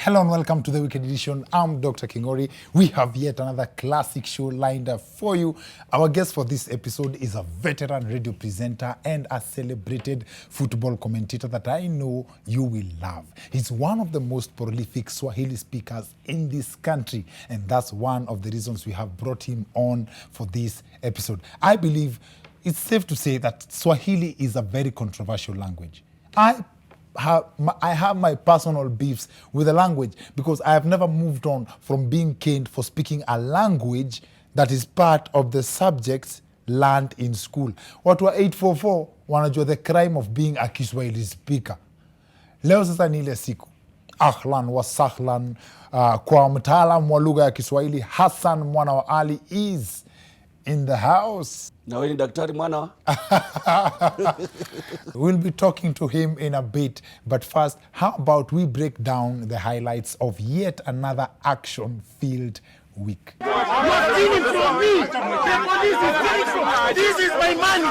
Hello and welcome to the Weekend Edition. I'm Dr. Kingori. We have yet another classic show lined up for you. Our guest for this episode is a veteran radio presenter and a celebrated football commentator that I know you will love. He's one of the most prolific Swahili speakers in this country, and that's one of the reasons we have brought him on for this episode. I believe it's safe to say that Swahili is a very controversial language. I have my personal beefs with the language because I have never moved on from being caned for speaking a language that is part of the subjects learned in school. Watu wa 844 wanajua the crime of being a Kiswahili speaker. Leo sasa ni ile siku. Ahlan wa sahlan kwa mtaalamu wa lugha ya Kiswahili Hassan Mwana wa Ali is in the house. Na wewe ni Daktari Mwana. We'll be talking to him in a bit, but first, how about we break down the highlights of yet another action-filled week. You are stealing from me. The police is stealing from me. This is my money.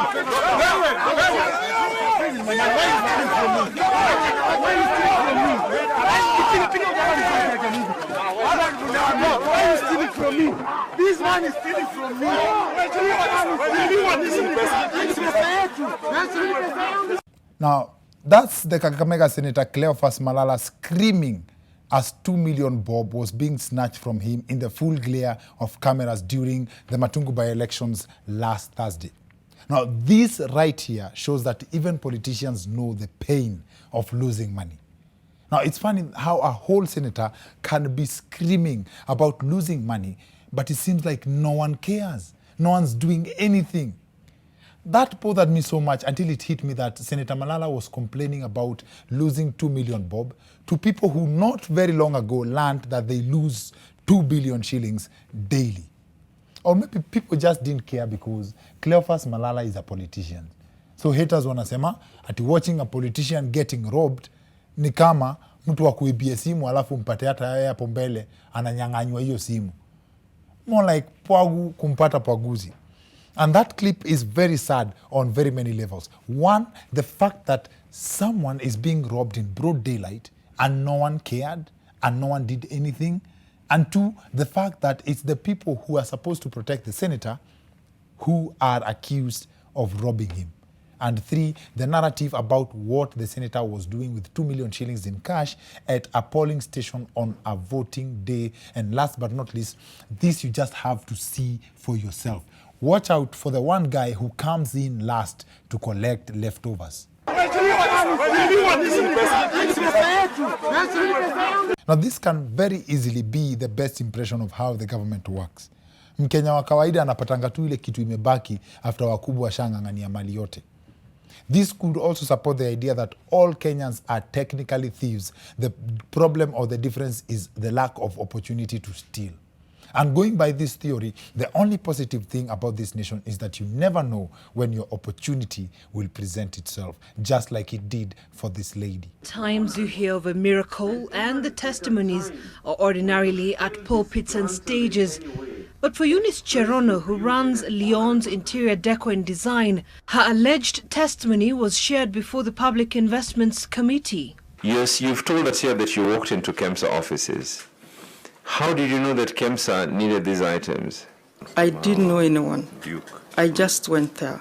Why are you stealing from me? This man is stealing from me. Now, that's the Kakamega Senator Cleophas Malala screaming as 2 million bob was being snatched from him in the full glare of cameras during the Matungu by-elections last Thursday. Now, this right here shows that even politicians know the pain of losing money. Now, it's funny how a whole senator can be screaming about losing money, but it seems like no one cares. No one's doing anything. That bothered me so much until it hit me that Senator Malala was complaining about losing 2 million bob to people who not very long ago learned that they lose 2 billion shillings daily. Or maybe people just didn't care because Cleophas Malala is a politician. So haters wanasema ati watching a politician getting robbed ni kama mtu wa kuibia simu alafu mpate hata yeye hapo mbele ananyang'anywa hiyo simu. More like pwagu kumpata pwaguzi. And that clip is very sad on very many levels. One, the fact that someone is being robbed in broad daylight and no one cared and no one did anything. And two, the fact that it's the people who are supposed to protect the senator who are accused of robbing him. And three, the narrative about what the senator was doing with 2 million shillings in cash at a polling station on a voting day. And last but not least, this you just have to see for yourself. Watch out for the one guy who comes in last to collect leftovers. Now this can very easily be the best impression of how the government works. Mkenya wa kawaida anapatanga tu ile kitu imebaki after wakubwa washang'ang'ania mali yote. This could also support the idea that all Kenyans are technically thieves. The problem or the difference is the lack of opportunity to steal. And going by this theory, the only positive thing about this nation is that you never know when your opportunity will present itself, just like it did for this lady. Times you hear of a miracle and the testimonies are ordinarily at pulpits and stages. But for Eunice Cherono, who runs Lyon's Interior Deco and Design, her alleged testimony was shared before the Public Investments Committee. Yes, you've told us here that you walked into KEMSA offices. How did you know that KEMSA needed these items? I didn't know anyone. I just went there.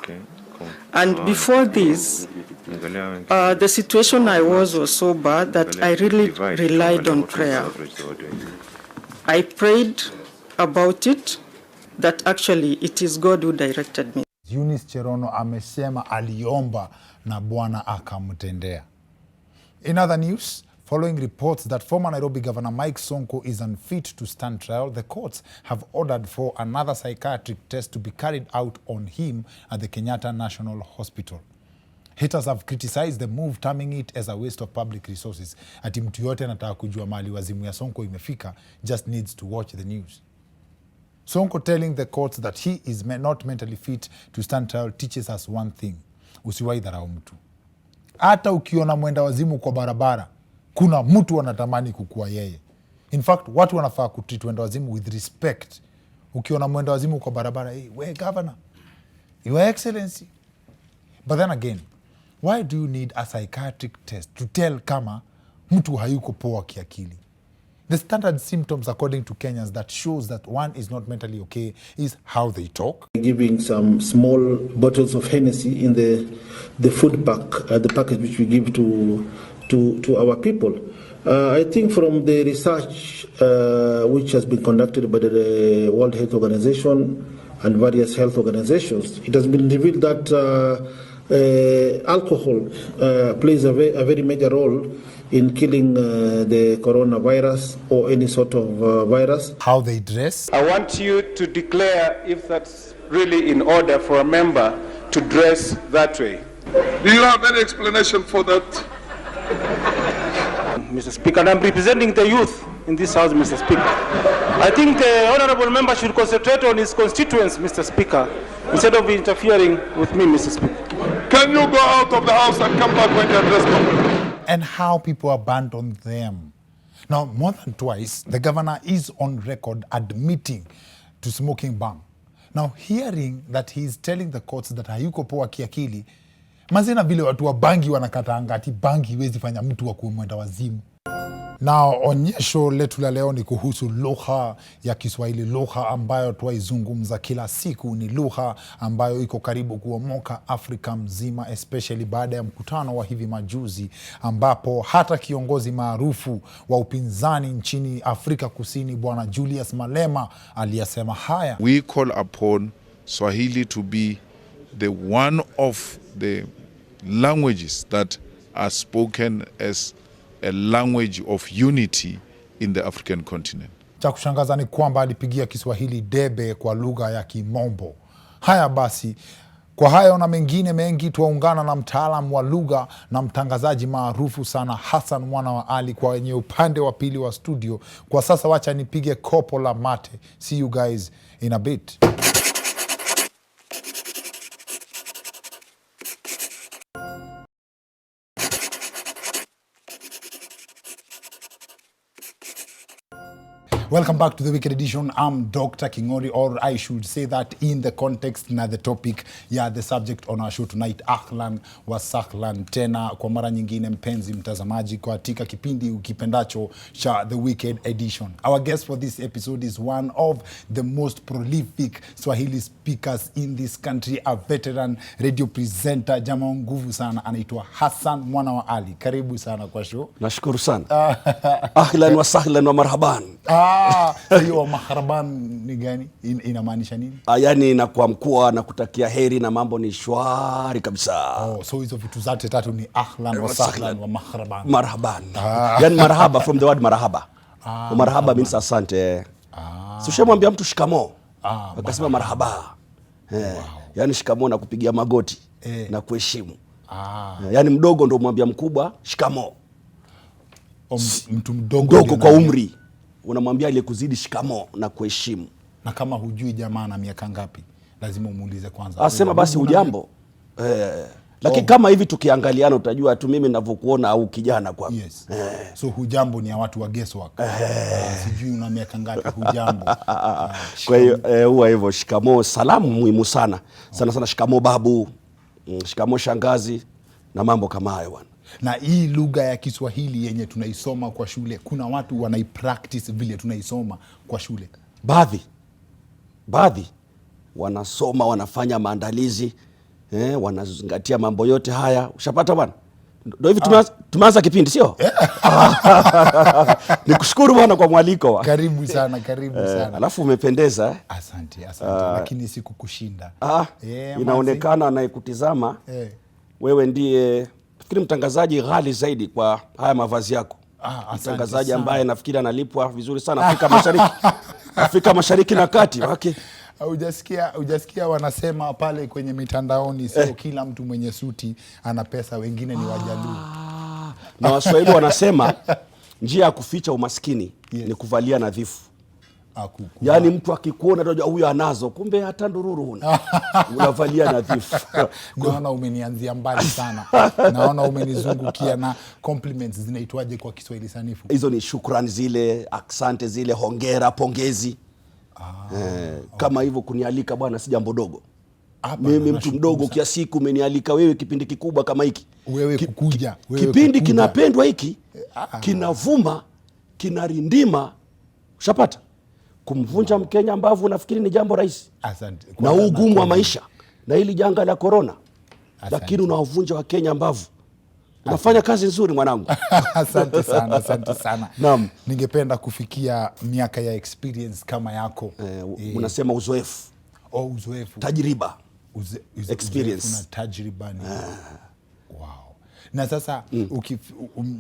And before this, the situation I was so bad that I really relied on prayer. I prayed about it, that actually it is God who directed me. Eunice Cherono amesema aliomba na Bwana akamtendea. In other news, following reports that former Nairobi Governor Mike Sonko is unfit to stand trial, the courts have ordered for another psychiatric test to be carried out on him at the Kenyatta National Hospital. Haters have criticized the move, terming it as a waste of public resources. Ati mtu yote anataka kujua mali wazimu ya Sonko imefika, just needs to watch the news. Sonko telling the courts that he is not mentally fit to stand trial teaches us one thing: usiwahi dharau mtu. Hata ukiona mwenda wazimu kwa barabara, kuna mtu wanatamani kukua yeye. In fact, watu wanafaa kutreat mwenda wazimu with respect. Ukiona mwenda wazimu kwa barabara, hey, we governor, your excellency. But then again, why do you need a psychiatric test to tell kama mtu hayuko poa kiakili? The standard symptoms, according to Kenyans, that shows that one is not mentally okay is how they talk. Giving some small bottles of Hennessy in the food pack, the package which we give to our people. I think from the research which has been conducted by the World Health Organization and various health organizations, it has been revealed that alcohol plays a very major role in killing the coronavirus or any sort of virus. How they dress. I want you to declare if that's really in order for a member to dress that way. Do you have any explanation for that? Mr. Speaker, and I'm representing the youth in this House, Mr. Speaker. I think the honorable member should concentrate on his constituents, Mr. Speaker, instead of interfering with me, Mr. Speaker. Can you go out of the House and come back when you address them? And how people abandon them. Now, more than twice, the governor is on record admitting to smoking bang. Now, hearing that he is telling the courts that hayuko poa kiakili, mazina vile watu wa bangi wanakataanga ati bangi iwezi fanya mtu wa kuemwenda wazimu. Na onyesho letu la leo ni kuhusu lugha ya Kiswahili, lugha ambayo tuwaizungumza kila siku, ni lugha ambayo iko karibu kuomoka Afrika mzima, especially baada ya mkutano wa hivi majuzi ambapo hata kiongozi maarufu wa upinzani nchini Afrika Kusini Bwana Julius Malema aliyasema haya. We call upon Swahili to be the one of the languages that are spoken as a language of unity in the African continent. Cha kushangaza ni kwamba alipigia Kiswahili debe kwa lugha ya Kimombo. Haya basi, kwa hayo na mengine mengi tuwaungana na mtaalamu wa lugha na mtangazaji maarufu sana Hassan Mwana wa Ali kwa wenye upande wa pili wa studio. Kwa sasa wacha nipige kopo la mate. See you guys in a bit. Welcome back to the Wicked Edition. I'm Dr. Kingori, or I should say that in the context na the topic ya the subject on our show tonight. Ahlan wa sahlan tena kwa mara nyingine mpenzi mtazamaji katika kipindi ukipendacho cha the Wicked Edition. Our guest for this episode is one of the most prolific Swahili speakers in this country, a veteran radio presenter, jamaa nguvu sana, anaitwa Hassan Mwana wa Ali. Karibu sana kwa show. Nashukuru sana. Ahlan wa sahlan wa marhaban. Hiyo maharaban ni gani? Inamaanisha nini? Yani na kwa mkuu na kutakia heri na mambo ni shwari kabisa. So hizo vitu zote tatu ni ahlan wa sahlan wa maharaban. Marhaban. Yani marhaba from the word marhaba. Marhaba means asante. Ushamwambia mtu shikamo. Akasema marhaba. Yani shikamo na kupigia magoti na kuheshimu. Yani mdogo ndo mwambia mkubwa shikamo. Mtu mdogo kwa umri unamwambia ile kuzidi shikamo na kuheshimu. Na kama hujui jamaa na miaka ngapi, lazima umuulize kwanza. Asema basi hujambo. Lakini kama hivi tukiangaliana utajua tu mimi ninavyokuona au kijana kwa. Yes. So hujambo ni ya watu wa guesswork. Sijui una miaka ngapi hujambo. Kwa hiyo huwa hivyo shikamo salamu muhimu sana. Sana sana shikamo babu, shikamo shangazi na mambo kama hayo bwana. Na hii lugha ya Kiswahili yenye tunaisoma kwa shule, kuna watu wanaipractice vile tunaisoma kwa shule? Baadhi wanasoma, wanafanya maandalizi, wanazingatia mambo yote haya. Ushapata bwana? Ndio hivi tumeanza kipindi sio? Nikushukuru bwana kwa mwaliko. Karibu sana. Alafu umependeza. Asante. Lakini sikukushinda. Inaonekana anayekutizama wewe ndiye nafikiri mtangazaji ghali zaidi kwa haya mavazi yako. Mtangazaji ambaye nafikiri analipwa vizuri sana Afrika Mashariki. Afrika Mashariki na Kati. Okay. Hujasikia wanasema pale kwenye mitandaoni sio kila mtu mwenye suti ana pesa, wengine ni wajaluo. Na Waswahili wanasema njia ya kuficha umaskini ni kuvalia nadhifu. Yani mtu akikuona unajua huyu anazo, kumbe hata ndururu huna. Unavalia nadhifu. Naona umenianzia mbali sana. Naona umenizungukia na compliments zinaitwaje kwa Kiswahili sanifu? Hizo ni shukrani zile, asante zile, hongera, pongezi. Kama hivyo kunialika bwana si jambo dogo. Mimi mtu mdogo kiasi siku umenialika wewe kipindi kikubwa kama hiki. Wewe kukuja. Kipindi kinapendwa hiki, kinavuma, kinarindima, ushapata, kumvunja Mkenya mbavu unafikiri ni jambo rahisi. Na ugumu wa maisha na hili janga la corona, lakini unawavunja wa Kenya mbavu. Unafanya kazi nzuri mwanangu. Asante sana, asante sana. Naam. Ningependa kufikia miaka ya experience kama yako. Unasema uzoefu. Uzoefu. Tajriba. Experience. Na tajriba ni. Wow. Na sasa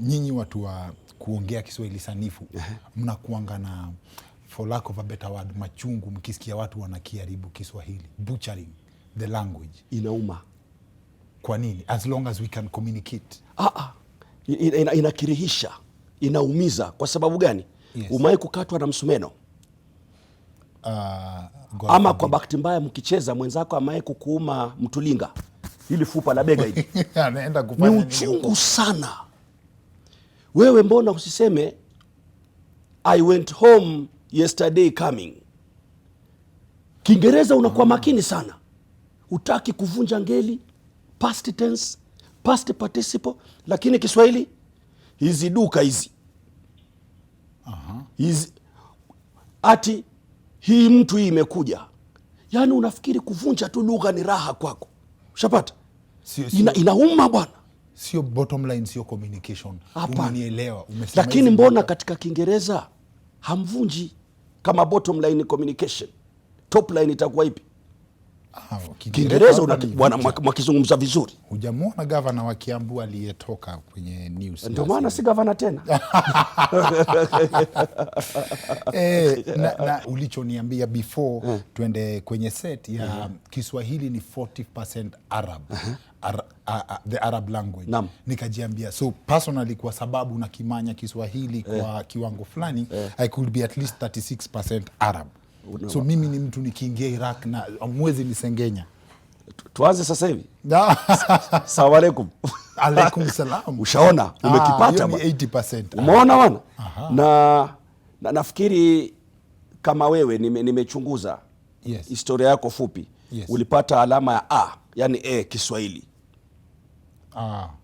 nyinyi watu wa kuongea Kiswahili sanifu, mnakuanga na, for lack of a better word, machungu mkisikia watu wanakiharibu Kiswahili, butchering the language. Inauma. Kwa nini? As long as we can communicate. Inakirihisha, inaumiza. Kwa sababu gani? Yes. Umai kukatwa na msumeno. Ama kwa bahati mbaya mkicheza mwenzako amai kukuuma mtulinga, ili fupa la bega hili. Anaenda kufanya ni uchungu sana. Wewe mbona usiseme I went home yesterday coming? Kiingereza unakuwa makini sana. Utaki kuvunja ngeli, past tense, past participle, lakini Kiswahili hizi duka hizi. Hizi ati hii mtu hii imekuja. Yaani unafikiri kuvunja tu lugha ni raha kwako. Ushapata? Inauma bwana. Sio bottom line, sio communication. Umenielewa? Lakini mbona katika Kiingereza hamvunji? Kama bottom line ni communication, top line itakuwa ipi? Kiingereza bwana mwakizungumza vizuri. Hujamuona gavana wa Kiambu aliyetoka kwenye news? Ndio maana si gavana tena. Na ulichoniambia before tuende kwenye set ya Kiswahili ni 40% Arab. The Arab language. Nikajiambia, so personally, kwa sababu na kimanya Kiswahili kwa kiwango fulani, I could be at least 36% Arab. So mimi ni mtu nikiingia Iraq na mwezi nisengenya. Tuanze sasa hivi. Assalamu alaikum. Alaikum salam. Ushaona umekipata bwana. 80%. Umeona bwana? Na nafikiri kama wewe nimechunguza historia yako fupi. Ulipata alama ya A, yani Kiswahili.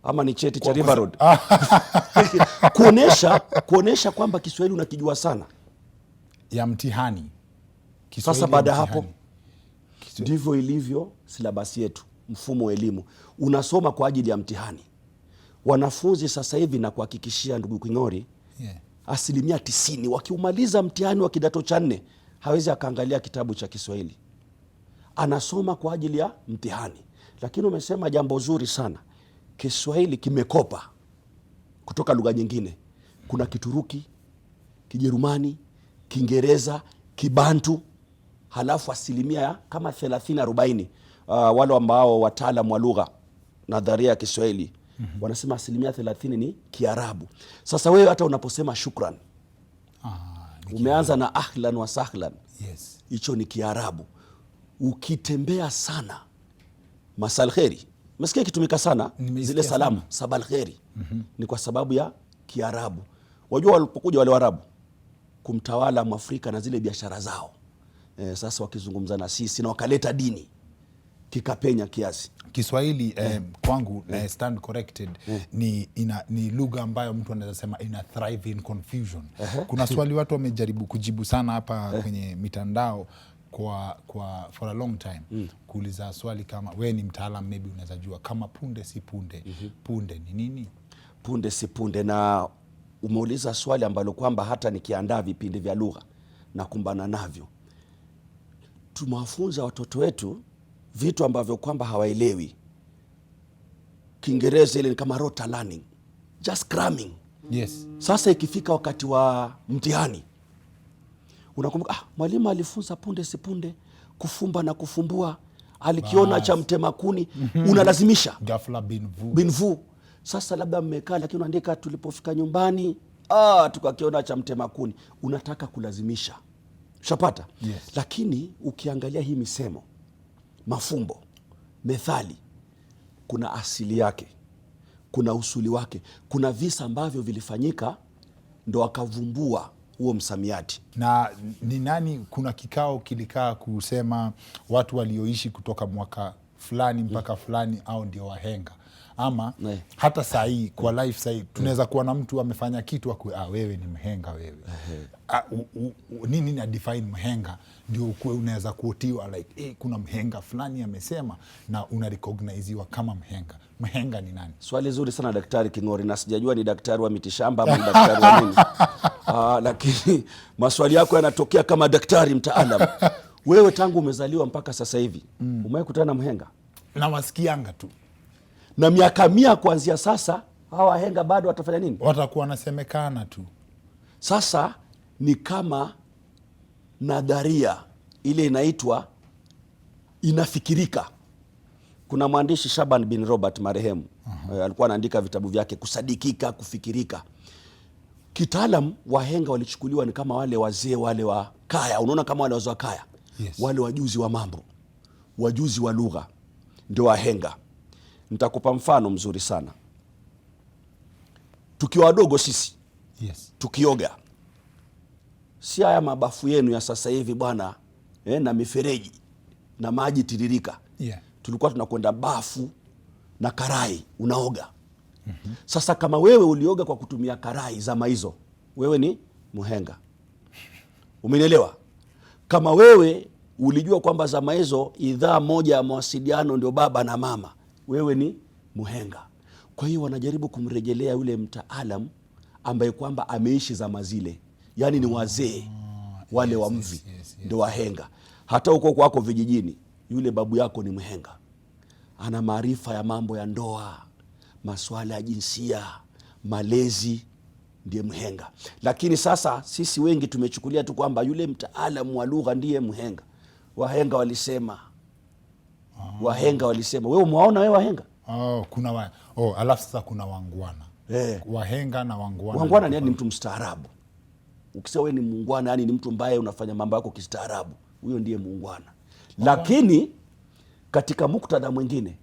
Ama ni cheti cha River Road. Kuonesha kwamba Kiswahili unakijua sana. Ya mtihani. Sasa baada hapo ndivyo ilivyo silabasi yetu, mfumo wa elimu. Unasoma kwa ajili ya mtihani. Wanafunzi sasa hivi na kuhakikishia ndugu King'ori, 90% wakiumaliza mtihani wa kidato cha 4 hawezi akaangalia kitabu cha Kiswahili. Anasoma kwa ajili ya mtihani. Lakini umesema jambo zuri sana. Kiswahili kimekopa kutoka lugha nyingine. Kuna Kituruki, Kijerumani, Kiingereza, Kibantu. Halafu asilimia kama 30-40 wale ambao wataalamu wa lugha nadharia ya Kiswahili wanasema asilimia 30 ni Kiarabu. Sasa wewe hata unaposema shukran, umeanza na ahlan wa sahlan. Hicho ni Kiarabu. Ukitembea sana, masal kheri, mesikia kitumika sana zile salamu sabal kheri, ni kwa sababu ya Kiarabu. Wajua walipokuja wale Waarabu kumtawala Mwafrika na zile biashara zao, sasa wakizungumza na sisi na wakaleta dini kikapenya kiasi. Kiswahili kwangu stand corrected, ni lugha ambayo mtu anaweza sema ina thrive in confusion. Kuna swali watu wamejaribu kujibu sana hapa kwenye mitandao for a long time, kuuliza swali kama wewe ni mtaalamu, maybe unaweza jua kama punde si punde. Punde ni nini? Punde si punde. Na umeuliza swali ambalo kwamba hata nikiandaa vipindi vya lugha na kumbana navyo. Tumewafunza watoto wetu vitu ambavyo kwamba hawaelewi. Kiingereza ile ni kama rota learning, just cramming. Sasa ikifika wakati wa mtihani, unakumbuka mwalimu alifunza punde si punde, kufumba na kufumbua, alikiona cha mtema kuni, unalazimisha ghafla bin vu. Sasa labda mmekaa, lakini unaandika tulipofika nyumbani tukakiona cha mtema kuni. Unataka kulazimisha. Shapata? Lakini ukiangalia hii misemo, mafumbo, methali, kuna asili yake, kuna usuli wake, kuna visa ambavyo vilifanyika ndo akavumbua huo msamiati. Na ni nani, kuna kikao kilikaa kusema watu walioishi kutoka mwaka fulani mpaka fulani au ndio wahenga. Ama hata saa hii kwa life saa hii tunaweza kuwa na mtu amefanya kitu wewe ni mhenga wewe. Nini na define mhenga ndio unaweza kuotiwa like kuna mhenga fulani amesema na una recognizewa kama mhenga. Mhenga ni nani? Swali zuri sana Daktari King'ori, na sijajua ni daktari wa mitishamba ama daktari wa nini. Lakini maswali yako yanatokea kama daktari mtaalamu. Wewe tangu umezaliwa mpaka sasa hivi umewahi kutana na mhenga? Na wasikianga tu. Na miaka 100 kuanzia sasa hawa wahenga bado watafanya nini? Watakuwa wanasemekana tu. Sasa ni kama nadharia ile inaitwa inafikirika. Kuna mwandishi Shaban bin Robert marehemu, alikuwa anaandika vitabu vyake kusadikika, kufikirika. Kitaalam wahenga walichukuliwa ni kama wale wazee wale wa kaya. Unaona kama wale wazee wa kaya. Yes. Wale wajuzi wa mambo, wajuzi wa lugha ndio wahenga. Nitakupa mfano mzuri sana. Tukiwa wadogo sisi, tukioga, si haya mabafu yenu ya sasa hivi bwana, na mifereji na maji tiririka. Tulikuwa tunakwenda bafu na karai unaoga. Sasa kama wewe ulioga kwa kutumia karai zama hizo, wewe ni mhenga. Umenielewa? Kama wewe ulijua kwamba zama hizo idhaa moja ya mawasiliano ndio baba na mama, wewe ni mhenga. Kwa hiyo wanajaribu kumrejelea yule mtaalam ambaye kwamba ameishi zama zile, yani ni wazee wale wa mvi, ndio wahenga. Hata huko kwako vijijini, yule babu yako ni mhenga, ana maarifa ya mambo ya ndoa, masuala ya jinsia, malezi, ndiye mhenga. Lakini sasa sisi wengi tumechukulia tu kwamba yule mtaalamu wa lugha ndiye mhenga. Wahenga walisema, wahenga walisema. Wewe umewaona wewe wahenga? Alafu sasa kuna wangwana. Wahenga na wangwana. Wangwana ni mtu mstaarabu. Ukisema wewe ni muungwana, yani ni mtu ambaye unafanya mambo yako kistaarabu, huyo ndiye muungwana. Lakini katika muktadha mwingine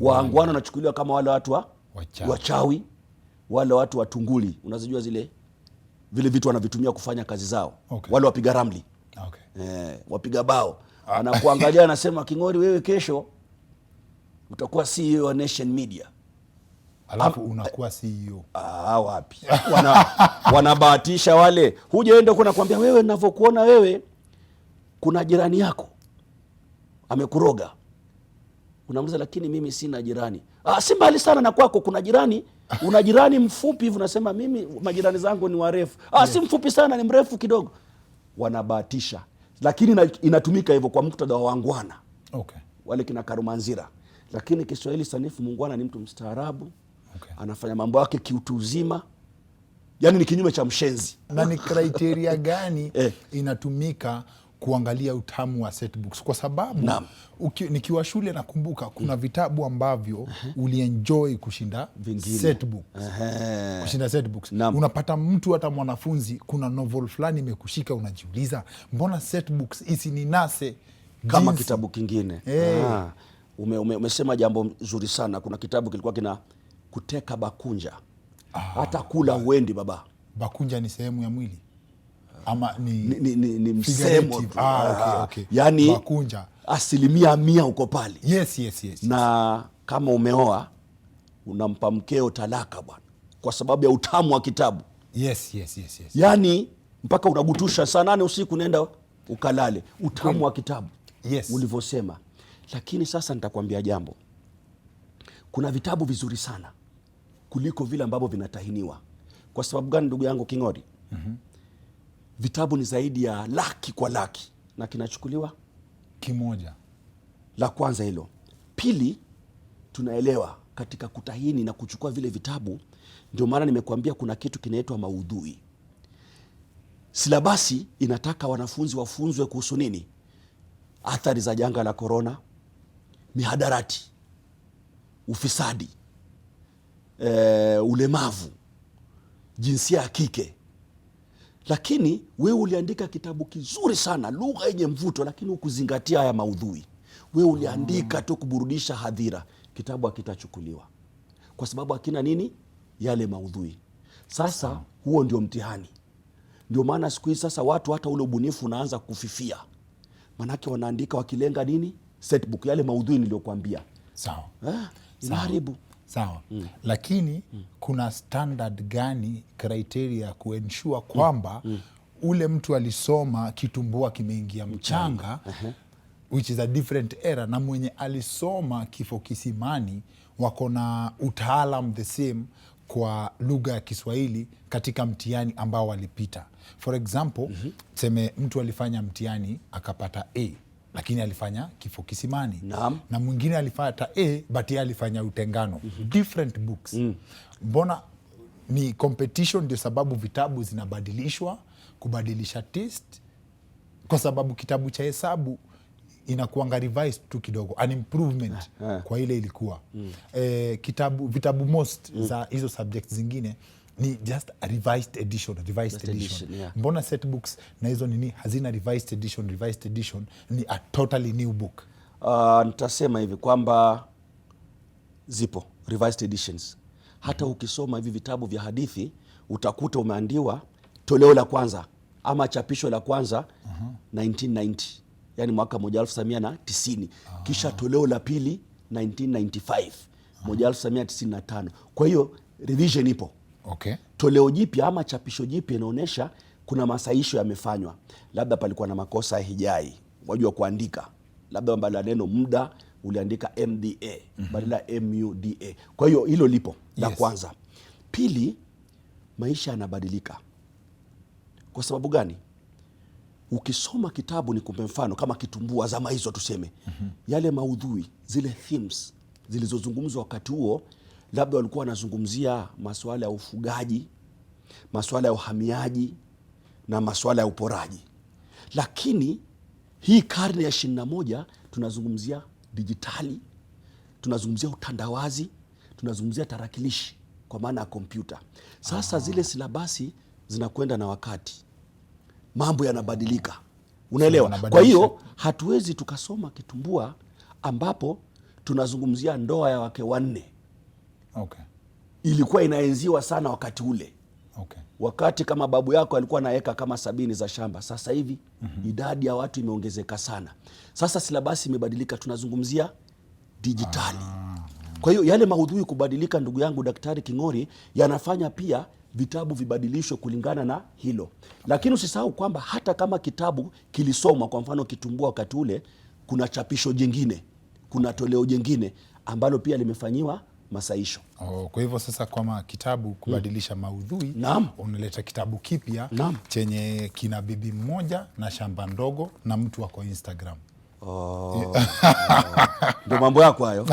wangwana wanachukuliwa kama wale watu wachawi, wale watu watunguli. Unazijua vile vitu wanavitumia kufanya kazi zao. Wale wapiga ramli. Wapiga bao. Anakuangalia anasema, King'ori wewe kesho utakuwa CEO wa Nation Media. Alafu unakuwa CEO. Wapi? Wanabahatisha wale. Hujaenda kuna kuambia wewe, ninavyokuona wewe kuna jirani yako amekuroga. Unamuuliza, lakini mimi sina jirani. Si mbali sana na kwako kuna jirani. Una jirani mfupi hivi, unasema mimi majirani zangu ni warefu. Si mfupi sana, ni mrefu kidogo. Wanabahatisha. Lakini inatumika hivyo kwa muktadha wa wangwana. Wale kina Karumanzira. Lakini Kiswahili sanifu, muungwana ni mtu mstaarabu. Anafanya mambo yake kiutu uzima. Yani ni kinyume cha mshenzi. Na ni criteria gani inatumika kuangalia utamu wa set books? Kwa sababu nikiwa shule nakumbuka kuna vitabu ambavyo ulienjoy kushinda set books. Kushinda set books. Unapata mtu hata mwanafunzi kuna novel fulani imekushika, unajiuliza mbona set books isi ni nase kama kitabu kingine. Umesema jambo zuri sana. Kuna kitabu kilikuwa kina kuteka bakunja. Hata kula uendi baba. Bakunja ni sehemu ya mwili ama ni msemo. Yani bakunja 100% uko pale. Yes. Na kama umeoa unampa mkeo talaka bwana, kwa sababu ya utamu wa kitabu. Yes. Yani mpaka unabutusha saa 8 usiku nenda ukalale. Utamu wa kitabu. Ulivyosema. Lakini sasa nitakwambia jambo. Kuna vitabu vizuri sana kuliko vile ambavyo vinatahiniwa. Kwa sababu gani ndugu yangu King'ori? Vitabu ni zaidi ya laki kwa laki na kinachukuliwa kimoja. La kwanza hilo. Pili, tunaelewa katika kutahini na kuchukua vile vitabu, ndio maana nimekuambia kuna kitu kinaitwa maudhui. Silabasi inataka wanafunzi wafunzwe kuhusu nini? Athari za janga la korona, mihadarati, ufisadi, ulemavu, jinsia ya kike. Lakini wewe uliandika kitabu kizuri sana, lugha yenye mvuto, lakini ukuzingatia haya maudhui. Wewe uliandika tu kuburudisha hadhira, kitabu hakitachukuliwa kwa sababu hakina nini? Yale maudhui. Sasa huo ndio mtihani. Ndio maana siku hizi sasa watu hata ule ubunifu unaanza kufifia. Manake wanaandika wakilenga nini? setbook, yale maudhui niliyokuambia. Sawa. Inaharibu. Sawa. Lakini kuna standard gani, criteria kuensure kwamba ule mtu alisoma kitumbua kimeingia mchanga, which is a different era, na mwenye alisoma kifo kisimani wako na utaalam the same kwa lugha ya Kiswahili katika mtihani ambao walipita. For example, seme mtu alifanya mtihani akapata A, lakini alifanya kifo kisimani. Na mwingine alifanya A but yeye alifanya utengano. Different books. Mbona ni competition? Ndio sababu vitabu zinabadilishwa, kubadilisha taste, kwa sababu kitabu cha hesabu inakuanga revised tu kidogo, an improvement kwa ile ilikuwa. Vitabu most za hizo subjects zingine ni just a revised edition. Mbona set books na hizo nini hazina revised edition, ni a totally new book? Nitasema hivi kwamba zipo revised editions. Hata ukisoma hivi vitabu vya hadithi utakuta umeandiwa toleo la kwanza ama chapisho la kwanza 1990, yani mwaka 1990, kisha toleo la pili 1995, 1995. Kwa hiyo revision ipo. Okay. Toleo jipya ama chapisho jipya inaonyesha kuna masahisho yamefanywa, labda palikuwa na makosa ya hijai, wajua kuandika, labda badala neno muda uliandika MDA badala MUDA. Kwa hiyo hilo lipo la kwanza. Pili, maisha yanabadilika. Kwa sababu gani? Ukisoma kitabu, ni kumbe mfano kama kitumbua zama hizo tuseme, yale maudhui, zile themes zilizozungumzwa wakati huo, labda walikuwa wanazungumzia masuala ya ufugaji, masuala ya uhamiaji na masuala ya uporaji. Lakini hii karne ya 21 tunazungumzia dijitali, tunazungumzia utandawazi, tunazungumzia tarakilishi kwa maana ya kompyuta. Sasa zile silabasi zinakwenda na wakati, mambo yanabadilika, unaelewa? Kwa hiyo hatuwezi tukasoma kitumbua ambapo tunazungumzia ndoa ya wake wanne. Ilikuwa inaenziwa sana wakati ule. Wakati kama babu yako alikuwa na eka kama 70 za shamba, sasa hivi idadi ya watu imeongezeka sana. Sasa silabasi imebadilika, tunazungumzia dijitali. Kwa hiyo yale maudhui kubadilika, ndugu yangu Daktari King'ori, yanafanya pia vitabu vibadilishwe kulingana na hilo. Lakini usisahau kwamba hata kama kitabu kilisoma, kwa mfano kitumbua wakati ule, kuna chapisho jingine, kuna toleo jingine ambalo pia limefanyiwa masaisho. Kwa hivyo sasa kwa kitabu kubadilisha maudhui, unaleta kitabu kipya chenye kina bibi mmoja na shamba ndogo na mtu wako Instagram. Ndio mambo yako hayo.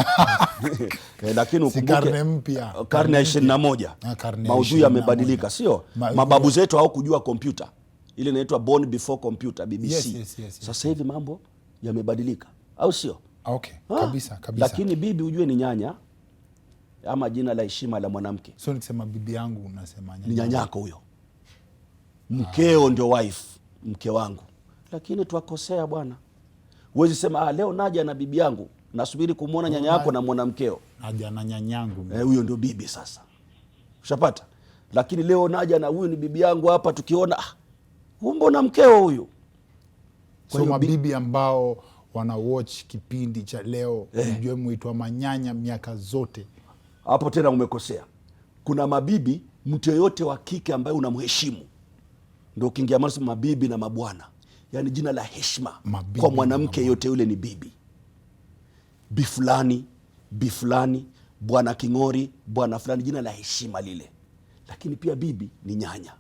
Lakini ukumbuke karne mpya, karne ya 21, maudhui yamebadilika, sio? Mababu zetu hawakujua kompyuta. Ile inaitwa Born Before Computer, BBC. Sasa hivi mambo yamebadilika, au sio? Kabisa. Lakini bibi ujue ni nyanya ama jina la heshima la mwanamke. So nikisema bibi yangu unasema nyanya? Ni nyanyako huyo. Mkeo ndio wife, mke wangu. Lakini twakosea bwana. Huwezi sema leo naja na bibi yangu, nasubiri kumuona nyanya yako na mwanamkeo. Naja na nyanyangu. Huyo ndio bibi sasa. Ushapata? Lakini leo naja na huyu ni bibi yangu hapa, tukiona mbona mkeo huyu. So mabibi ambao wana watch kipindi cha leo, unajua muitwa manyanya miaka zote. Hapo tena umekosea. Kuna mabibi, mtu yoyote wa kike ambaye unamheshimu, ndio ukiingia mara mabibi na mabwana. Yani jina la heshima kwa mwanamke yote yule ni bibi. Bi fulani, bwana King'ori, bwana fulani, jina la heshima lile. Lakini pia bibi ni nyanya.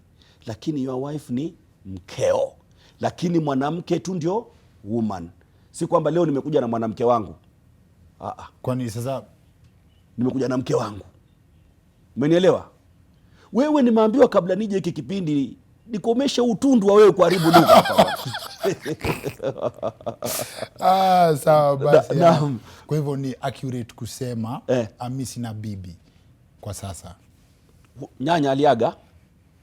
Lakini your wife ni mkeo. Lakini mwanamke tu ndio woman. Si kwamba leo nimekuja na mwanamke wangu. Kwani sasa nimekuja na mke wangu. Umenielewa? Wewe nimeambiwa kabla nije hiki kipindi nikomeshe utundu wa wewe kuharibu lugha hapa. Sawa basi. Kwa hivyo ni accurate kusema mimi sina bibi kwa sasa. Nyanya aliaga?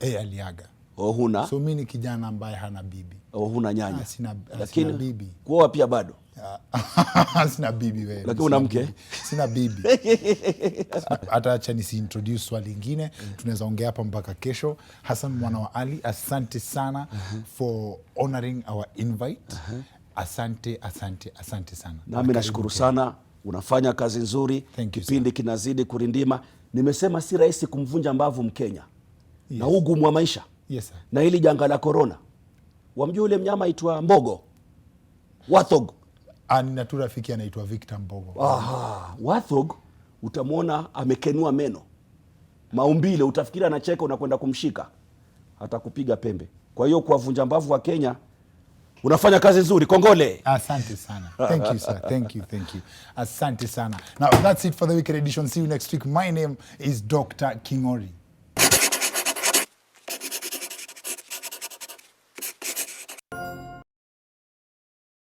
Aliaga. Huna? So mimi ni kijana ambaye hana bibi. Huna nyanya? Lakini sina bibi. Kuoa pia bado? Sina bibi wewe. Lakini una mke? Sina bibi. Hata acha introduce swali lingine, tunaweza ongea hapa mpaka kesho. Hassan Mwana wa Ali, asante sana for honoring our invite. Asante sana. Nami nashukuru sana, unafanya kazi nzuri. Thank you, kipindi kinazidi kurindima. Nimesema si rahisi kumvunja mbavu Mkenya. Yes. Na ugumu wa maisha. Yes, sir. Na hili janga la corona. Wamjua ule mnyama aitwa mbogo? Wathog. Nina tu rafiki anaitwa Victor Mbogo. Wathog utamwona amekenua meno. Maumbile utafikiri anacheka, unakwenda kumshika, atakupiga pembe. Kwa hiyo kuwavunja mbavu wa Kenya, unafanya kazi nzuri, kongole. Asante sana. Thank you, sir. Thank you. Asante sana. Now that's it for the weekend edition. See you next week. My name is Dr. Kingori.